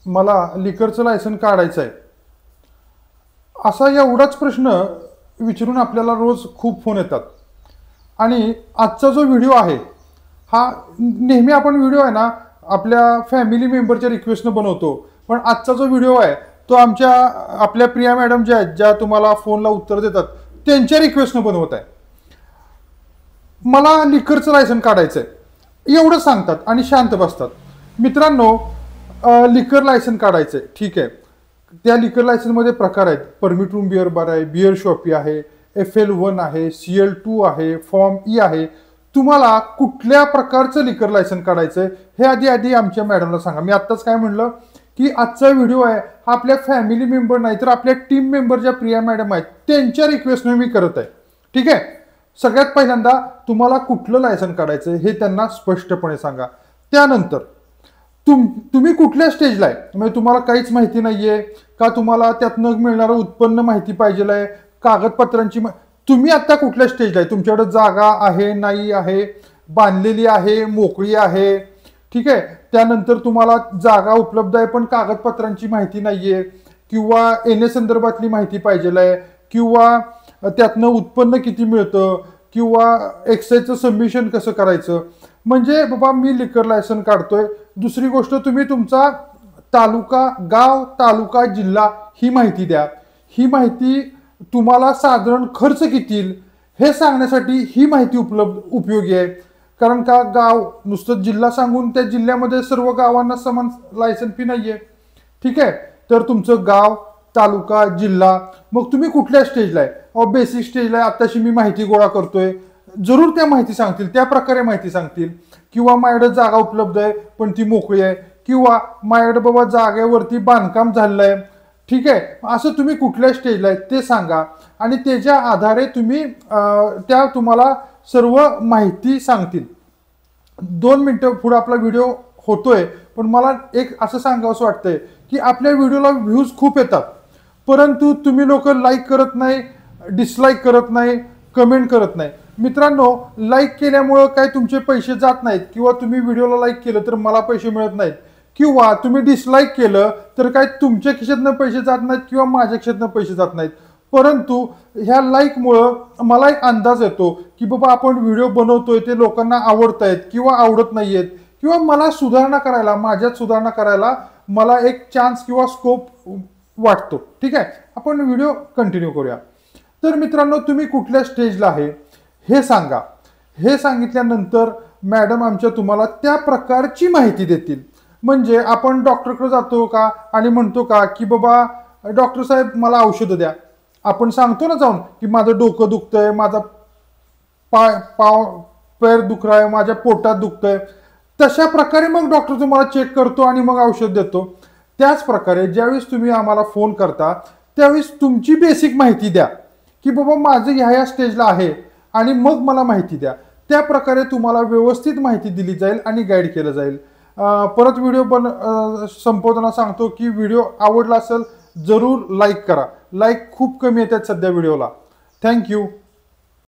मला लिकरचं लायसन काढायचं आहे, असा एवढाच प्रश्न विचारून आपल्याला रोज खूप फोन येतात. आणि आजचा जो व्हिडिओ आहे हा नेहमी आपण व्हिडिओ आहे ना आपल्या फॅमिली मेंबरच्या रिक्वेस्टनं बनवतो, पण आजचा जो व्हिडिओ आहे तो आपल्या प्रिया मॅडम ज्या आहेत, ज्या तुम्हाला फोनला उत्तर देतात, त्यांच्या रिक्वेस्टनं बनवत आहे. मला लिकरचं लायसन काढायचं आहे एवढं सांगतात आणि शांत बसतात. मित्रांनो, लिकर लायसन काढायचं आहे, ठीक आहे. त्या लिकर लायसनमध्ये प्रकार आहेत. परमिट रूम बिअर बार आहे, बिअर शॉपी आहे, FL1 आहे, CL2 आहे, फॉर्म ई आहे. तुम्हाला कुठल्या प्रकारचं लिकर लायसन काढायचं आहे हे आधी आमच्या मॅडमला सांगा. मी आत्ताच काय म्हणलं की आजचा व्हिडिओ आहे हा आपल्या फॅमिली मेंबर नाही तर आपल्या टीम मेंबर ज्या प्रिया मॅडम आहेत त्यांच्या रिक्वेस्टने मी करत आहे, ठीक आहे. सगळ्यात पहिल्यांदा तुम्हाला कुठलं लायसन काढायचं हे त्यांना स्पष्टपणे सांगा. त्यानंतर तुम्ही कुठल्या स्टेजला आहे, म्हणजे तुम्हाला काहीच माहिती नाहीये का, तुम्हाला त्यातनं मिळणारं उत्पन्न माहिती पाहिजे आहे, कागदपत्रांची तुम्ही आता कुठल्या स्टेजला आहे, तुमच्याकडे जागा आहे नाही आहे, बांधलेली आहे मोकळी आहे, ठीक आहे. त्यानंतर तुम्हाला जागा उपलब्ध आहे पण कागदपत्रांची माहिती नाहीये, किंवा NA संदर्भातली माहिती पाहिजे आहे, किंवा त्यातनं उत्पन्न किती मिळतं, किंवा एक्साईजचं सबमिशन कसं करायचं. म्हणजे बाबा मी लिकर लायसन काढतोय. दुसरी गोष्ट, तुम्ही तुमचा तालुका, गाव, तालुका, जिल्हा ही माहिती द्या. ही माहिती तुम्हाला साधारण खर्च किती येईल हे सांगण्यासाठी ही माहिती उपयोगी आहे. कारण का गाव नुसतं जिल्हा सांगून त्या जिल्ह्यामध्ये सर्व गावांना समान लायसन फी नाहीये, ठीक आहे. तर तुमचं गाव, तालुका, जिल्हा, मग तुम्ही कुठल्या स्टेजला आहे, बेसिक स्टेजला आहे, आत्ताशी मी माहिती गोळा करतोय, जरूर त्या माहिती सांगतील, त्या प्रकारे माहिती सांगतील. किंवा माझ्याकडे जागा उपलब्ध आहे पण ती मोकळी आहे, किंवा माझ्याकडे बाबा जागेवरती बांधकाम झालेलं आहे, ठीक आहे. असं तुम्ही कुठल्या स्टेजला आहे ते सांगा आणि त्याच्या आधारे त्या तुम्हाला सर्व माहिती सांगतील. 2 मिनिटं पुढे आपला व्हिडिओ होतोय, पण मला एक असं सांगावंसं वाटतंय की आपल्या व्हिडिओला व्ह्यूज खूप येतात, परंतु तुम्ही लोक लाईक करत नाही, डिसलाईक करत नाही, कमेंट करत नाही. मित्रांनो, लाईक केल्यामुळं काय तुमचे पैसे जात नाहीत, किंवा तुम्ही व्हिडिओला लाईक केलं तर मला पैसे मिळत नाहीत, किंवा तुम्ही डिसलाईक केलं तर काय तुमच्या खिशातनं पैसे जात नाहीत किंवा माझ्या खिशातनं पैसे जात नाहीत. परंतु ह्या लाईकमुळं मला एक अंदाज येतो की बाबा आपण व्हिडिओ बनवतोय ते लोकांना आवडत आहेत किंवा आवडत नाही आहेत, किंवा मला सुधारणा करायला, माझ्यात सुधारणा करायला मला एक चान्स किंवा स्कोप वाटतो, ठीक आहे. आपण व्हिडिओ कंटिन्यू करूया. तर मित्रांनो, तुम्ही कुठल्या स्टेजला आहे हे सांगा. हे सांगितल्यानंतर मॅडम आमच्या तुम्हाला त्या प्रकारची माहिती देतील. म्हणजे आपण डॉक्टरकडे जातो का आणि म्हणतो का की बाबा डॉक्टर साहेब मला औषधं द्या. आपण सांगतो ना जाऊन की माझं डोकं दुखतंय, माझा पैर दुखतंय, माझ्या पोटात दुखतंय. तशा प्रकारे मग डॉक्टर तुम्हाला चेक करतो आणि मग औषध देतो. त्याच प्रकारे ज्यावेळेस तुम्ही आम्हाला फोन करता त्यावेळेस तुमची बेसिक माहिती द्या की बाबा माझं ह्या स्टेजला आहे आणि मग मला माहिती द्या. त्या प्रकारे तुम्हाला व्यवस्थित माहिती दिली जाईल आणि गाईड केलं जाईल. परत व्हिडिओ संपवताना सांगतो की व्हिडिओ आवडला असेल जरूर लाईक करा. लाईक खूप कमी येतात सध्या व्हिडिओला. थँक्यू.